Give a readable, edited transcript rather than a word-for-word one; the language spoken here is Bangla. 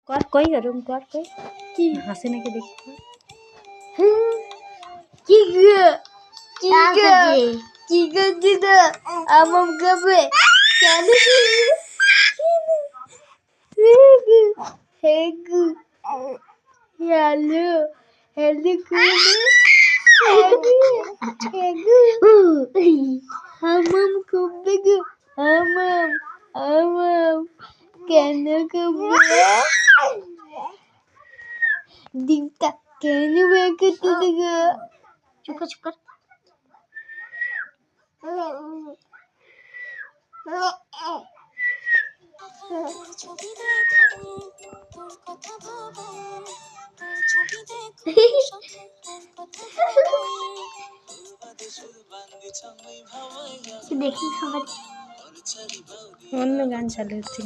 কর কই ওরম কর কই কি হাসে নাকি দেখি কি গো কি গো কি করছিস আমার কাছে কেন হেগু হ্যালো হ্যালো হামাম খুব গো হামাম হামাম কেন খুব ডিমটা কেন বের করতে গো চুপ কর চুপ কর দেখি সবাই অন্য গান চালু হচ্ছে